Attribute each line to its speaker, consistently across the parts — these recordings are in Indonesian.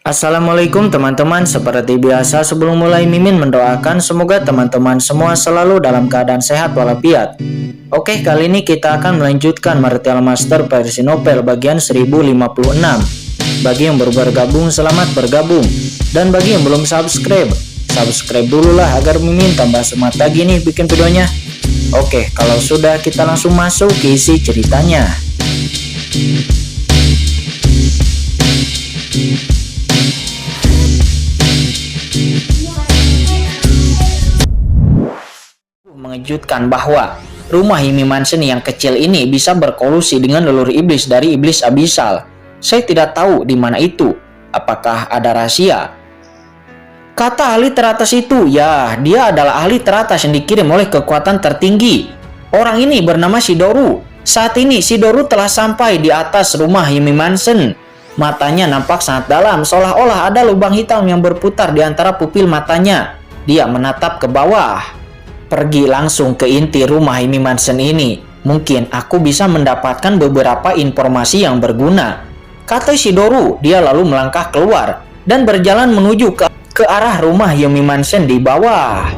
Speaker 1: Assalamualaikum teman-teman, seperti biasa sebelum mulai Mimin mendoakan semoga teman-teman semua selalu dalam keadaan sehat walafiat. Oke, kali ini kita akan melanjutkan Martial Master versi novel bagian 1056. Bagi yang baru bergabung, selamat bergabung. Dan bagi yang belum subscribe dulu lah agar Mimin tambah semangat lagi nih bikin videonya. Oke, kalau sudah kita langsung masuk ke isi ceritanya. Mengejutkan bahwa rumah Yumi Mansion yang kecil ini bisa berkolusi dengan leluhur iblis dari iblis abisal. Saya tidak tahu di mana itu. Apakah ada rahasia? Kata ahli teratas itu, ya, dia adalah ahli teratas yang dikirim oleh kekuatan tertinggi. Orang ini bernama Shidoru. Saat ini Shidoru telah sampai di atas rumah Yumi Mansion. Matanya nampak sangat dalam, seolah-olah ada lubang hitam yang berputar di antara pupil matanya. Dia menatap ke bawah. Pergi langsung ke inti rumah Yumi Mansion ini. Mungkin aku bisa mendapatkan beberapa informasi yang berguna, kata Shidoru. Dia lalu melangkah keluar dan berjalan menuju ke arah rumah Yumi Mansion di bawah.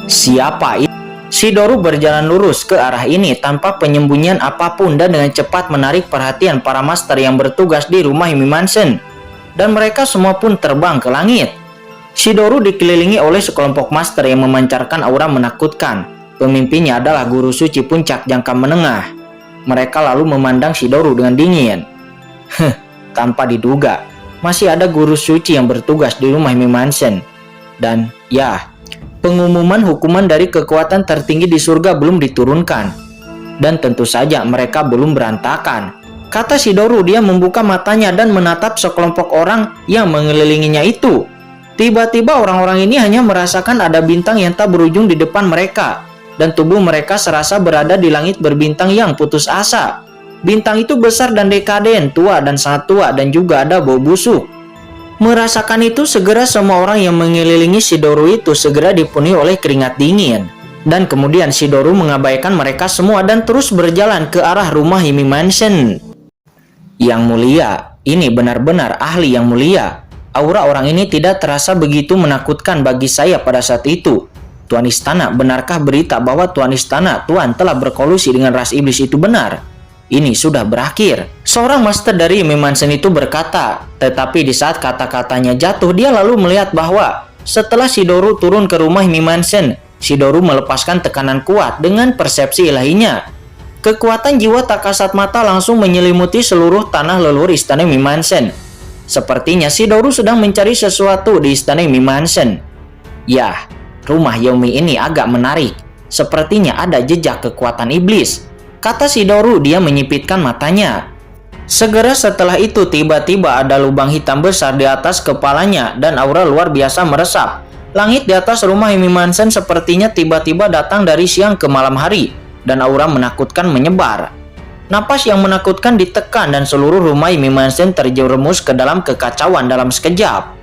Speaker 1: Siapa itu? Shidoru berjalan lurus ke arah ini tanpa penyembunyian apapun dan dengan cepat menarik perhatian para master yang bertugas di rumah Yumi Mansion. Dan mereka semua pun terbang ke langit. Shidoru dikelilingi oleh sekelompok master yang memancarkan aura menakutkan. Pemimpinnya adalah guru suci puncak jangka menengah. Mereka lalu memandang Shidoru dengan dingin. Tanpa diduga, masih ada guru suci yang bertugas di rumah Yumi Mansion. Dan ya, pengumuman hukuman dari kekuatan tertinggi di surga belum diturunkan. Dan tentu saja mereka belum berantakan, kata Shidoru. Dia membuka matanya dan menatap sekelompok orang yang mengelilinginya itu. Tiba-tiba orang-orang ini hanya merasakan ada bintang yang tak berujung di depan mereka, dan tubuh mereka serasa berada di langit berbintang yang putus asa. Bintang itu besar dan dekaden, tua dan sangat tua, dan juga ada bau busuk. Merasakan itu, segera semua orang yang mengelilingi Shidoru itu segera dipenuhi oleh keringat dingin. Dan kemudian Shidoru mengabaikan mereka semua dan terus berjalan ke arah rumah Yumi Mansion. Yang mulia, ini benar-benar ahli yang mulia. Aura orang ini tidak terasa begitu menakutkan bagi saya pada saat itu. Tuan Istana, benarkah berita bahwa Tuan Istana, Tuan telah berkolusi dengan ras iblis itu benar? Ini sudah berakhir, seorang master dari Yumi Mansion itu berkata. Tetapi di saat kata-katanya jatuh, dia lalu melihat bahwa setelah Shidoru turun ke rumah Yumi Mansion, Shidoru melepaskan tekanan kuat dengan persepsi ilahinya. Kekuatan jiwa tak kasat mata langsung menyelimuti seluruh tanah leluhur istana Yumi Mansion. Sepertinya Shidoru sedang mencari sesuatu di istana Yumi Mansion. Ya, rumah Yumi ini agak menarik. Sepertinya ada jejak kekuatan iblis, kata Shidoru. Dia menyipitkan matanya. Segera setelah itu tiba-tiba ada lubang hitam besar di atas kepalanya dan aura luar biasa meresap. Langit di atas rumah Yumi Mansion sepertinya tiba-tiba datang dari siang ke malam hari, dan aura menakutkan menyebar. Napas yang menakutkan ditekan dan seluruh rumah Yumi Mansion terjerumus ke dalam kekacauan dalam sekejap.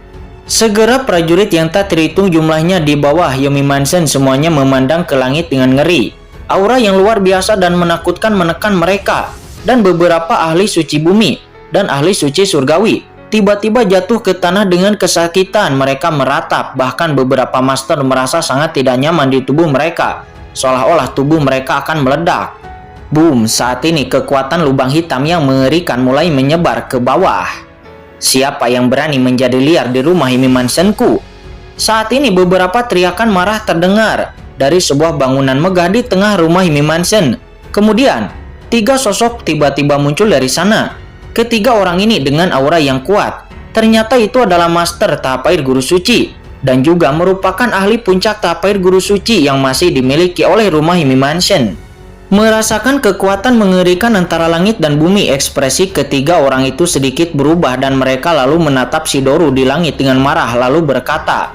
Speaker 1: Segera prajurit yang tak terhitung jumlahnya di bawah Yumi Mansion semuanya memandang ke langit dengan ngeri. Aura yang luar biasa dan menakutkan menekan mereka, dan beberapa ahli suci bumi dan ahli suci surgawi tiba-tiba jatuh ke tanah dengan kesakitan. Mereka meratap, bahkan beberapa master merasa sangat tidak nyaman di tubuh mereka, seolah-olah tubuh mereka akan meledak. Boom, saat ini kekuatan lubang hitam yang mengerikan mulai menyebar ke bawah. Siapa yang berani menjadi liar di rumah Yumi Mansionku? Saat ini beberapa teriakan marah terdengar dari sebuah bangunan megah di tengah rumah Yumi Mansion. Kemudian, 3 sosok tiba-tiba muncul dari sana. Ketiga orang ini dengan aura yang kuat. Ternyata itu adalah Master Tahap Air Guru Suci, dan juga merupakan ahli puncak Tahap Air Guru Suci yang masih dimiliki oleh rumah Yumi Mansion. Merasakan kekuatan mengerikan antara langit dan bumi, ekspresi ketiga orang itu sedikit berubah dan mereka lalu menatap Shidoru di langit dengan marah lalu berkata,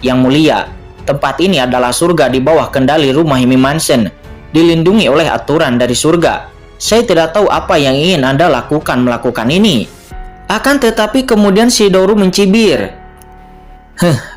Speaker 1: "Yang mulia, tempat ini adalah surga di bawah kendali rumah Yumi Mansion, dilindungi oleh aturan dari surga. Saya tidak tahu apa yang ingin Anda lakukan melakukan ini." Akan tetapi kemudian Shidoru mencibir.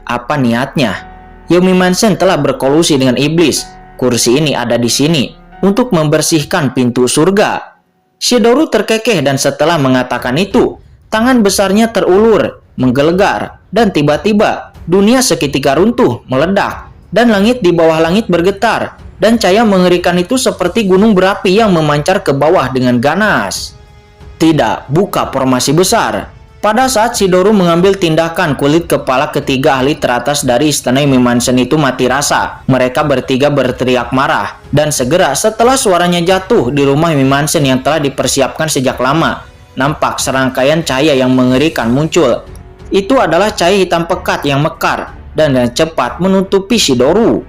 Speaker 1: Apa niatnya? Yumi Mansion telah berkolusi dengan iblis. Kursi ini ada di sini untuk membersihkan pintu surga. Shidoru terkekeh dan setelah mengatakan itu, Tangan besarnya terulur, menggelegar, dan tiba-tiba dunia seketika runtuh, meledak, dan langit di bawah langit bergetar, dan cahaya mengerikan itu seperti gunung berapi yang memancar ke bawah dengan ganas. Tidak, buka formasi besar. Pada saat Shidori mengambil tindakan, kulit kepala ketiga ahli teratas dari istana Mimmansen itu mati rasa. Mereka bertiga berteriak marah, dan segera setelah suaranya jatuh di rumah Mimmansen yang telah dipersiapkan sejak lama, nampak serangkaian cahaya yang mengerikan muncul. Itu adalah cahaya hitam pekat yang mekar dan dengan cepat menutupi Shidori.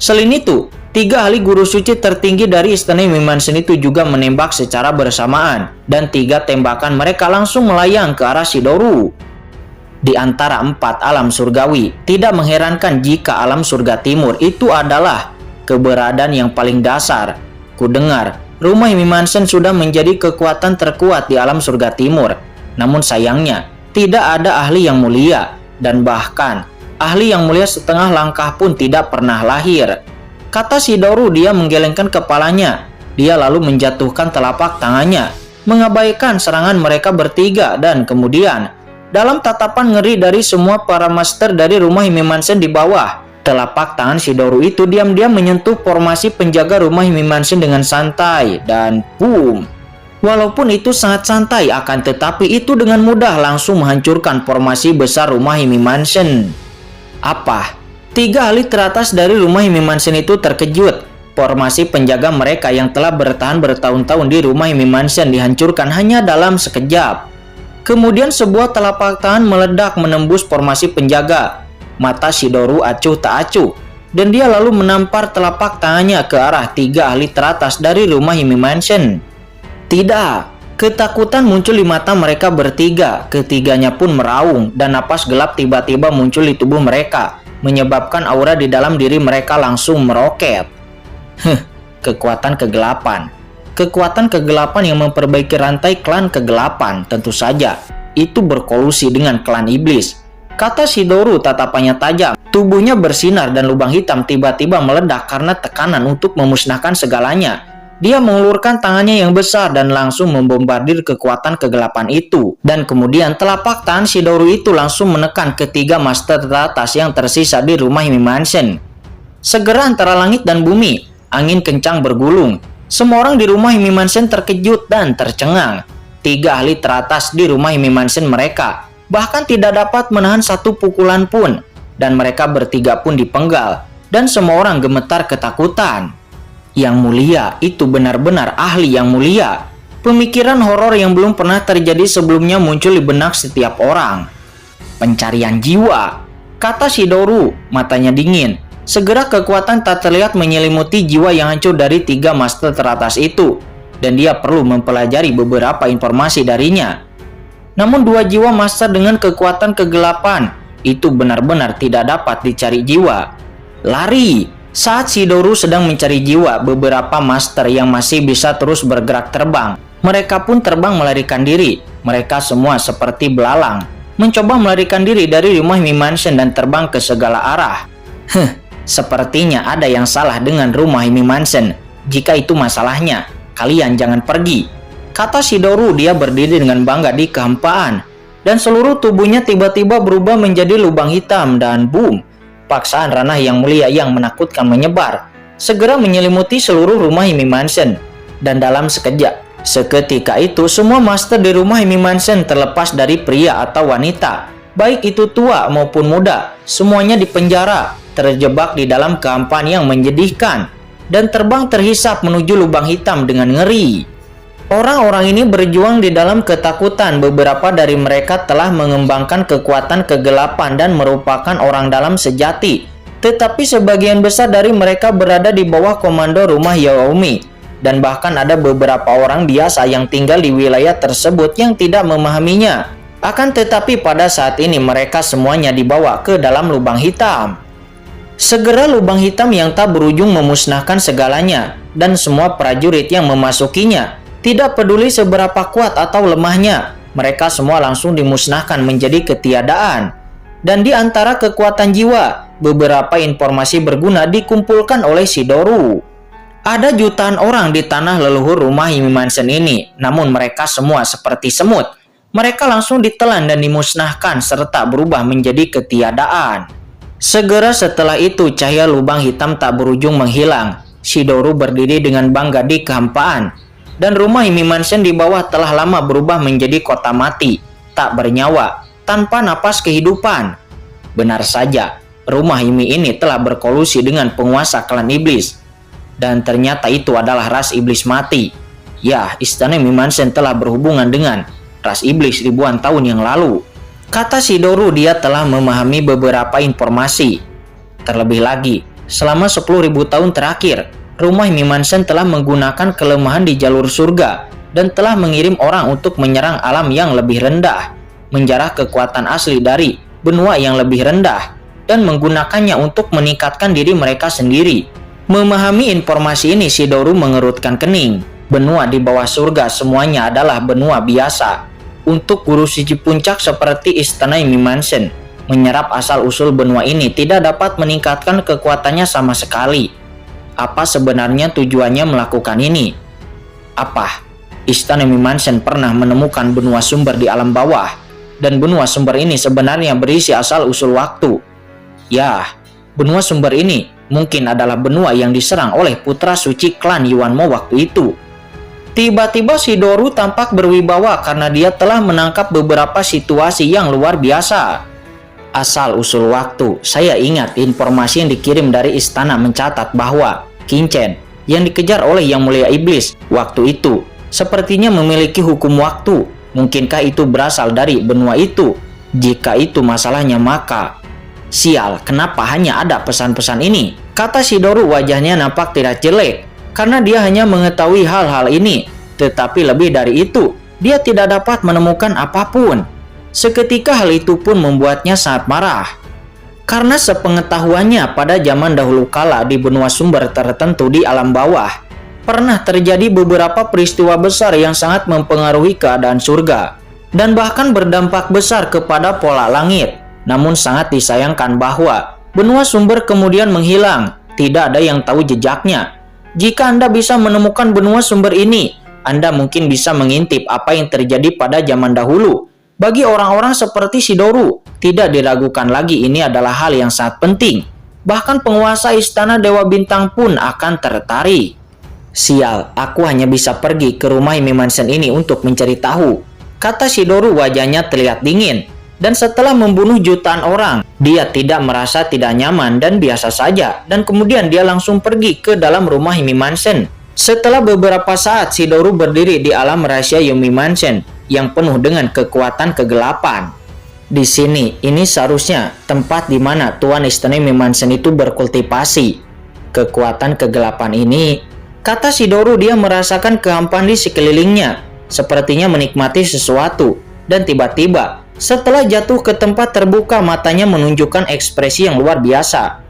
Speaker 1: Selain itu, 3 ahli guru suci tertinggi dari istana Mimmansen itu juga menembak secara bersamaan, dan 3 tembakan mereka langsung melayang ke arah Shidori. Di antara 4 alam surgawi, tidak mengherankan jika alam surga timur itu adalah keberadaan yang paling dasar. Kudengar, rumah Mimmansen sudah menjadi kekuatan terkuat di alam surga timur. Namun sayangnya, tidak ada ahli yang mulia, dan bahkan ahli yang mulia setengah langkah pun tidak pernah lahir. Kata Shidori, dia menggelengkan kepalanya. Dia lalu menjatuhkan telapak tangannya, mengabaikan serangan mereka bertiga, dan kemudian, dalam tatapan ngeri dari semua para master dari rumah Mimmansen di bawah, telapak tangan Shidori itu diam-diam menyentuh formasi penjaga rumah Mimmansen dengan santai, dan boom. Walaupun itu sangat santai, akan tetapi itu dengan mudah langsung menghancurkan formasi besar rumah Mimmansen. Apa? 3 ahli teratas dari rumah Mimmansen itu terkejut. Formasi penjaga mereka yang telah bertahan bertahun-tahun di rumah Mimmansen dihancurkan hanya dalam sekejap. Kemudian sebuah telapak tangan meledak menembus formasi penjaga. Mata Shidori acuh tak acuh, dan dia lalu menampar telapak tangannya ke arah 3 ahli teratas dari rumah Mimmansen. Tidak, ketakutan muncul di mata mereka bertiga. Ketiganya pun meraung, dan napas gelap tiba-tiba muncul di tubuh mereka, menyebabkan aura di dalam diri mereka langsung meroket. Kekuatan kegelapan. Kekuatan kegelapan yang memperbaiki rantai klan kegelapan, tentu saja. Itu berkolusi dengan klan iblis. Kata Shidori, tatapannya tajam. Tubuhnya bersinar dan lubang hitam tiba-tiba meledak karena tekanan untuk memusnahkan segalanya. Dia mengulurkan tangannya yang besar dan langsung membombardir kekuatan kegelapan itu. Dan kemudian telapak tangan Shidori itu langsung menekan ketiga master teratas yang tersisa di rumah Mimmansen. Segera antara langit dan bumi, angin kencang bergulung. Semua orang di rumah Mimmansen terkejut dan tercengang. 3 ahli teratas di rumah Mimmansen mereka bahkan tidak dapat menahan satu pukulan pun. Dan mereka bertiga pun dipenggal. Dan semua orang gemetar ketakutan. Yang mulia, itu benar-benar ahli yang mulia. Pemikiran horor yang belum pernah terjadi sebelumnya muncul di benak setiap orang. Pencarian jiwa, kata Shidori, matanya dingin. Segera kekuatan tak terlihat menyelimuti jiwa yang hancur dari 3 master teratas itu, dan dia perlu mempelajari beberapa informasi darinya. Namun 2 jiwa master dengan kekuatan kegelapan itu benar-benar tidak dapat dicari jiwa. Lari! Saat Shidori sedang mencari jiwa beberapa master yang masih bisa terus bergerak terbang, mereka pun terbang melarikan diri. Mereka semua seperti belalang, mencoba melarikan diri dari rumah Mimmansen dan terbang ke segala arah. Sepertinya ada yang salah dengan rumah Mimmansen. Jika itu masalahnya, kalian jangan pergi. Kata Shidori, dia berdiri dengan bangga di kehampaan. Dan seluruh tubuhnya tiba-tiba berubah menjadi lubang hitam dan boom. Paksaan ranah yang mulia yang menakutkan menyebar, segera menyelimuti seluruh rumah Mimmansen. Dan dalam sekejap, seketika itu semua master di rumah Mimmansen terlepas dari pria atau wanita, baik itu tua maupun muda, semuanya dipenjara, terjebak di dalam kehampaan yang menyedihkan, dan terbang terhisap menuju lubang hitam dengan ngeri. Orang-orang ini berjuang di dalam ketakutan. Beberapa dari mereka telah mengembangkan kekuatan kegelapan dan merupakan orang dalam sejati. Tetapi sebagian besar dari mereka berada di bawah komando rumah Yaomi. Dan bahkan ada beberapa orang biasa yang tinggal di wilayah tersebut yang tidak memahaminya. Akan tetapi pada saat ini mereka semuanya dibawa ke dalam lubang hitam. Segera lubang hitam yang tak berujung memusnahkan segalanya. Dan semua prajurit yang memasukinya, tidak peduli seberapa kuat atau lemahnya, mereka semua langsung dimusnahkan menjadi ketiadaan. Dan di antara kekuatan jiwa, beberapa informasi berguna dikumpulkan oleh Shidori. Ada jutaan orang di tanah leluhur rumah Mimmansen ini, namun mereka semua seperti semut. mereka langsung ditelan dan dimusnahkan serta berubah menjadi ketiadaan. Segera setelah itu cahaya lubang hitam tak berujung menghilang. Shidoru berdiri dengan bangga di kehampaan, dan rumah Hime Mansion di bawah telah lama berubah menjadi kota mati, tak bernyawa, tanpa napas kehidupan. Benar saja, rumah Hime ini telah berkolusi dengan penguasa klan iblis. Dan ternyata itu adalah ras iblis mati. Ya, istana Hime Mansion telah berhubungan dengan ras iblis ribuan tahun yang lalu. Kata Shidoru, dia telah memahami beberapa informasi. Terlebih lagi, selama 10.000 tahun terakhir, rumah Hime Mansion telah menggunakan kelemahan di jalur surga dan telah mengirim orang untuk menyerang alam yang lebih rendah, menjarah kekuatan asli dari benua yang lebih rendah, dan menggunakannya untuk meningkatkan diri mereka sendiri. Memahami informasi ini, Shidoru mengerutkan kening. Benua di bawah surga semuanya adalah benua biasa. Untuk guru suci puncak seperti istana Hime Mansion, menyerap asal-usul benua ini tidak dapat meningkatkan kekuatannya sama sekali. Apa sebenarnya tujuannya melakukan ini? Apa istana Hime Mansion pernah menemukan benua sumber di alam bawah? Dan benua sumber ini sebenarnya berisi asal-usul waktu. Ya, benua sumber ini mungkin adalah benua yang diserang oleh putra suci klan Yuanmo waktu itu. Tiba-tiba Shidoru tampak berwibawa karena dia telah menangkap beberapa situasi yang luar biasa. Asal-usul waktu, saya ingat informasi yang dikirim dari istana mencatat bahwa Kinchen yang dikejar oleh Yang Mulia Iblis waktu itu sepertinya memiliki hukum waktu. Mungkinkah itu berasal dari benua itu? Jika itu masalahnya maka... Sial, kenapa hanya ada pesan-pesan ini? Kata Shidoru, wajahnya nampak tidak jelek karena dia hanya mengetahui hal-hal ini. Tetapi lebih dari itu, dia tidak dapat menemukan apapun. Seketika hal itu pun membuatnya sangat marah. Karena sepengetahuannya pada zaman dahulu kala di benua sumber tertentu di alam bawah, pernah terjadi beberapa peristiwa besar yang sangat mempengaruhi keadaan surga, dan bahkan berdampak besar kepada pola langit. Namun sangat disayangkan bahwa benua sumber kemudian menghilang, tidak ada yang tahu jejaknya. Jika Anda bisa menemukan benua sumber ini, Anda mungkin bisa mengintip apa yang terjadi pada zaman dahulu. Bagi orang-orang seperti Shidoru, tidak diragukan lagi ini adalah hal yang sangat penting. Bahkan penguasa istana Dewa Bintang pun akan tertarik. Sial, aku hanya bisa pergi ke rumah Hime Mansion ini untuk mencari tahu. Kata Shidoru, wajahnya terlihat dingin. Dan setelah membunuh jutaan orang, dia tidak merasa tidak nyaman dan biasa saja. Dan kemudian dia langsung pergi ke dalam rumah Hime Mansion. Setelah beberapa saat, Shidoru berdiri di alam rahasia Hime Mansion yang penuh dengan kekuatan kegelapan. Di sini, ini seharusnya tempat di mana Tuan Istana Hime Mansion itu berkultivasi. Kekuatan kegelapan ini, kata Shidoru, dia merasakan kehampaan di sekelilingnya, sepertinya menikmati sesuatu. Dan tiba-tiba, setelah jatuh ke tempat terbuka, matanya menunjukkan ekspresi yang luar biasa.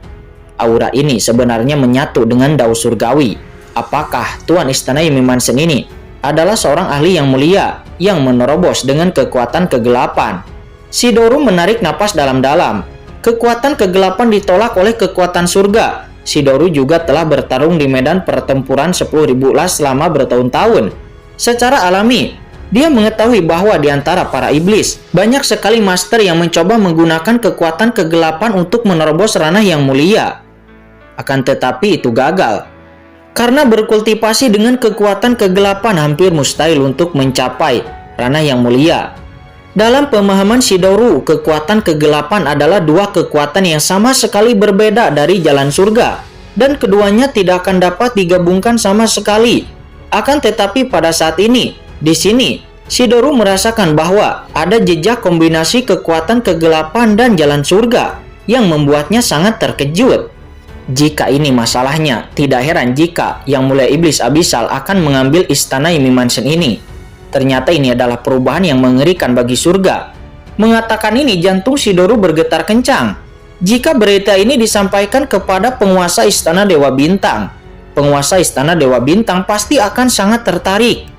Speaker 1: Aura ini sebenarnya menyatu dengan dao surgawi. Apakah Tuan Istana Hime Mansion ini adalah seorang ahli yang mulia yang menerobos dengan kekuatan kegelapan? Shidoru menarik napas dalam-dalam. Kekuatan kegelapan ditolak oleh kekuatan surga. Shidoru juga telah bertarung di medan pertempuran 10.000 las selama bertahun-tahun. Secara alami, dia mengetahui bahwa di antara para iblis, banyak sekali master yang mencoba menggunakan kekuatan kegelapan untuk menerobos ranah yang mulia. Akan tetapi itu gagal. Karena berkultivasi dengan kekuatan kegelapan hampir mustahil untuk mencapai ranah yang mulia. Dalam pemahaman Shidoru, kekuatan kegelapan adalah dua kekuatan yang sama sekali berbeda dari jalan surga. Dan keduanya tidak akan dapat digabungkan sama sekali. Akan tetapi pada saat ini, di sini, Shidoru merasakan bahwa ada jejak kombinasi kekuatan kegelapan dan jalan surga yang membuatnya sangat terkejut. Jika ini masalahnya, tidak heran jika Yang Mulia Iblis Abyssal akan mengambil istana Hime Mansion ini. Ternyata ini adalah perubahan yang mengerikan bagi surga. Mengatakan ini, jantung Shidoru bergetar kencang. Jika berita ini disampaikan kepada penguasa istana Dewa Bintang, penguasa istana Dewa Bintang pasti akan sangat tertarik.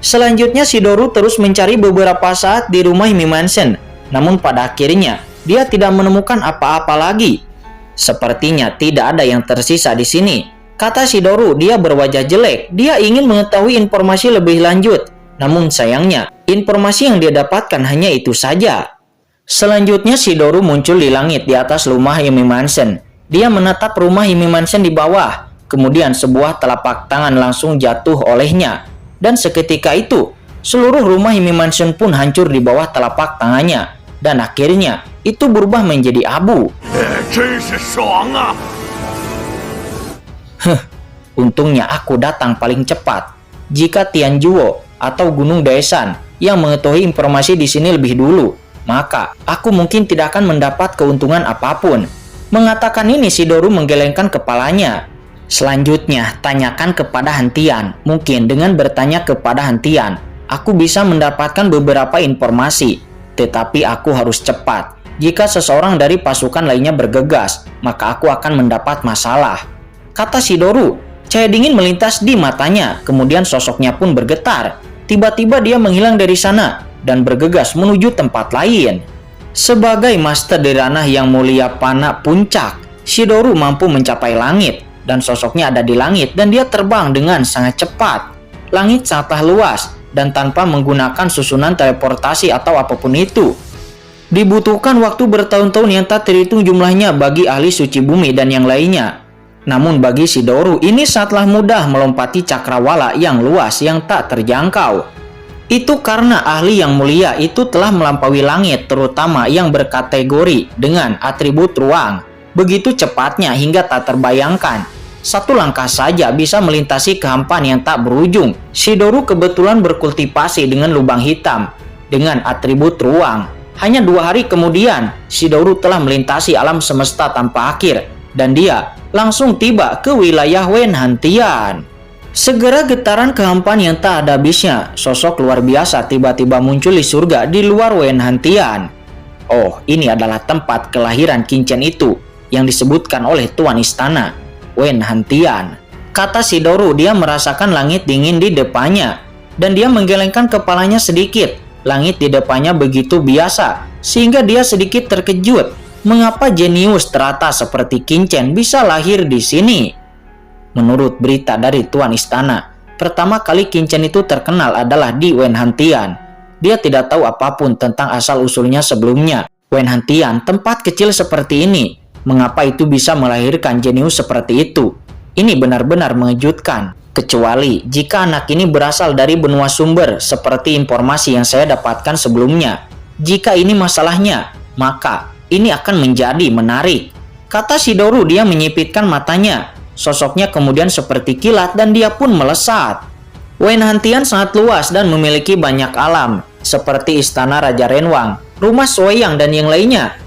Speaker 1: Selanjutnya Shidoru terus mencari beberapa saat di rumah Hime Mansion. Namun pada akhirnya, dia tidak menemukan apa-apa lagi. Sepertinya tidak ada yang tersisa di sini. Kata Shidoru, dia berwajah jelek. Dia ingin mengetahui informasi lebih lanjut. Namun sayangnya, Informasi yang dia dapatkan hanya itu saja. Selanjutnya Shidoru muncul di langit di atas rumah Yumi Mansion. Dia menatap rumah Yumi Mansion di bawah. Kemudian sebuah telapak tangan langsung jatuh olehnya. Dan seketika itu, seluruh rumah Yumi Mansion pun hancur di bawah telapak tangannya. Dan akhirnya, itu berubah menjadi abu. Untungnya aku datang paling cepat. Jika Tianjuo atau Gunung Daesan yang mengetahui informasi di sini lebih dulu, maka aku mungkin tidak akan mendapat keuntungan apapun. Mengatakan ini, Shidoru menggelengkan kepalanya. Selanjutnya, tanyakan kepada Hantian. Mungkin dengan bertanya kepada Hantian, aku bisa mendapatkan beberapa informasi. Tetapi aku harus cepat. Jika seseorang dari pasukan lainnya bergegas, maka aku akan mendapat masalah. Kata Shidoru. Cahaya dingin melintas di matanya, kemudian sosoknya pun bergetar. Tiba-tiba dia menghilang dari sana dan bergegas menuju tempat lain. Sebagai master di ranah yang mulia panah puncak, Shidoru mampu mencapai langit dan sosoknya ada di langit dan dia terbang dengan sangat cepat. Langit sangatlah luas dan tanpa menggunakan susunan teleportasi atau apapun itu. Dibutuhkan waktu bertahun-tahun yang tak terhitung jumlahnya bagi ahli suci bumi dan yang lainnya. Namun bagi Shidoru ini sangatlah mudah melompati cakrawala yang luas yang tak terjangkau. Itu karena ahli yang mulia itu telah melampaui langit, terutama yang berkategori dengan atribut ruang. Begitu cepatnya hingga tak terbayangkan. Satu langkah saja bisa melintasi kehampaan yang tak berujung. Shidoru kebetulan berkultivasi dengan lubang hitam dengan atribut ruang. Hanya 2 hari kemudian, Shidoru telah melintasi alam semesta tanpa akhir dan dia langsung tiba ke wilayah Wenhantian. Segera getaran kehampaan yang tak ada habisnya, sosok luar biasa tiba-tiba muncul di surga di luar Wenhantian. Oh, ini adalah tempat kelahiran Qingchen itu yang disebutkan oleh Tuan Istana, Wenhantian. Kata Shidoru, dia merasakan langit dingin di depannya dan dia menggelengkan kepalanya sedikit. Langit di depannya begitu biasa sehingga dia sedikit terkejut. Mengapa jenius teratas seperti Qingchen bisa lahir di sini? Menurut berita dari Tuan Istana, pertama kali Qingchen itu terkenal adalah di Wenhantian. Dia tidak tahu apapun tentang asal-usulnya sebelumnya. Wenhantian, tempat kecil seperti ini, mengapa itu bisa melahirkan jenius seperti itu? Ini benar-benar mengejutkan. Kecuali jika anak ini berasal dari benua sumber seperti informasi yang saya dapatkan sebelumnya. Jika ini masalahnya, maka ini akan menjadi menarik. Kata Shidoru, dia menyipitkan matanya. Sosoknya kemudian seperti kilat dan dia pun melesat. Wenhantian sangat luas dan memiliki banyak alam, seperti Istana Raja Renwang, Rumah Suoyang dan yang lainnya.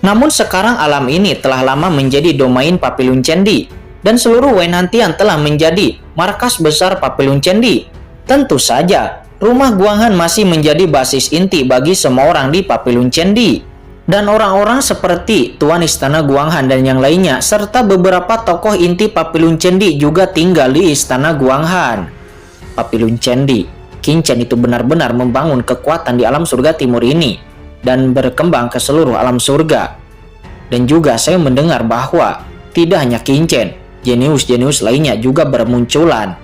Speaker 1: Namun sekarang alam ini telah lama menjadi domain Papillon Cendi, dan seluruh Wenhantian telah menjadi markas besar Papillon Cendi. Tentu saja, rumah Guanghan masih menjadi basis inti bagi semua orang di Papillon Cendi. Dan orang-orang seperti Tuan Istana Guanghan dan yang lainnya, serta beberapa tokoh inti Papillon Cendi juga tinggal di Istana Guanghan. Papillon Cendi, Qingchen itu benar-benar membangun kekuatan di alam surga timur ini dan berkembang ke seluruh alam surga. Dan juga saya mendengar bahwa tidak hanya Qingchen, jenius-jenius lainnya juga bermunculan.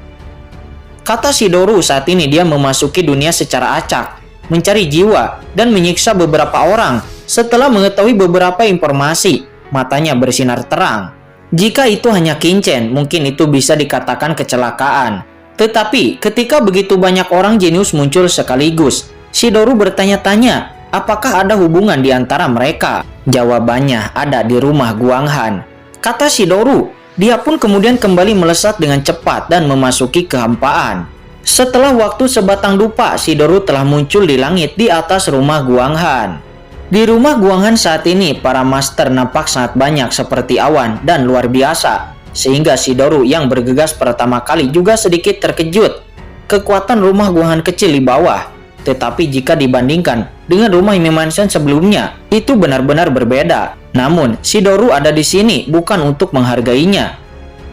Speaker 1: Kata Shidoru, saat ini dia memasuki dunia secara acak, mencari jiwa dan menyiksa beberapa orang. Setelah mengetahui beberapa informasi, matanya bersinar terang. Jika itu hanya Qingchen, mungkin itu bisa dikatakan kecelakaan. Tetapi ketika begitu banyak orang jenius muncul sekaligus, Shidoru bertanya-tanya, apakah ada hubungan di antara mereka? Jawabannya ada di rumah Guanghan. Kata Shidoru, dia pun kemudian kembali melesat dengan cepat dan memasuki kehampaan. Setelah waktu sebatang dupa, Shidoru telah muncul di langit di atas rumah Guanghan. Di rumah Guanghan saat ini, para master nampak sangat banyak seperti awan dan luar biasa. Sehingga Shidoru yang bergegas pertama kali juga sedikit terkejut. Kekuatan rumah Guanghan kecil di bawah. Tetapi jika dibandingkan dengan rumah Yumi Mansion sebelumnya, itu benar-benar berbeda. Namun, Shidoru ada di sini bukan untuk menghargainya.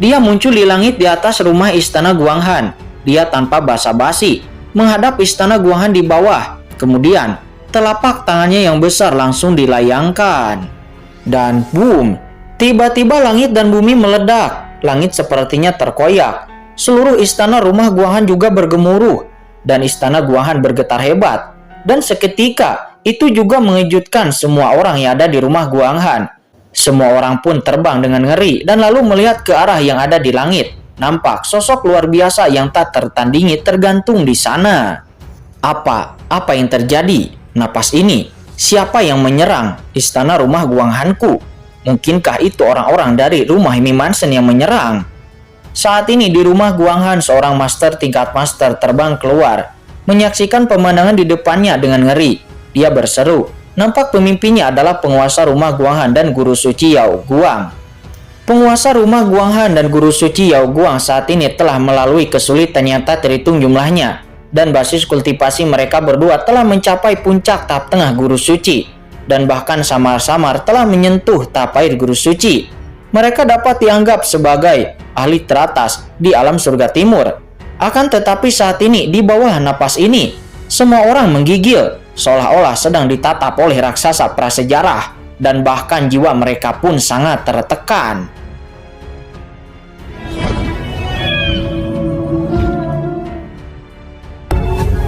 Speaker 1: Dia muncul di langit di atas rumah Istana Guanghan. Dia tanpa basa-basi menghadap Istana Guanghan di bawah. Kemudian, telapak tangannya yang besar langsung dilayangkan. Dan boom, tiba-tiba langit dan bumi meledak. Langit sepertinya terkoyak. Seluruh istana rumah Guanghan juga bergemuruh. dan istana Guanghan bergetar hebat. Dan seketika itu juga mengejutkan semua orang yang ada di rumah Guanghan. Semua orang pun terbang dengan ngeri dan lalu melihat ke arah yang ada di langit. Nampak sosok luar biasa yang tak tertandingi tergantung di sana. Apa yang terjadi? Napas ini, siapa yang menyerang istana rumah Guanghanku? Mungkinkah itu orang-orang dari rumah Amy Mansion yang menyerang? Saat ini di rumah Guanghan, seorang master tingkat master terbang keluar, menyaksikan pemandangan di depannya dengan ngeri. Dia berseru, nampak pemimpinnya adalah penguasa rumah Guanghan dan guru suci Yao Guang. Penguasa rumah Guanghan dan guru suci Yao Guang saat ini telah melalui kesulitan yang tak terhitung jumlahnya, dan basis kultivasi mereka berdua telah mencapai puncak tahap tengah guru suci, dan bahkan samar-samar telah menyentuh tahap air guru suci. Mereka dapat dianggap sebagai ahli teratas di alam surga timur. Akan tetapi saat ini di bawah napas ini, semua orang menggigil, seolah-olah sedang ditatap oleh raksasa prasejarah, dan bahkan jiwa mereka pun sangat tertekan.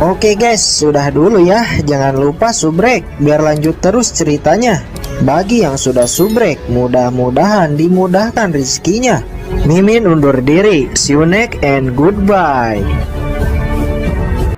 Speaker 2: Oke guys, sudah dulu ya. Jangan lupa subrek biar lanjut terus ceritanya. Bagi yang sudah subrek, mudah-mudahan dimudahkan rezekinya. Mimin undur diri. See you next and goodbye.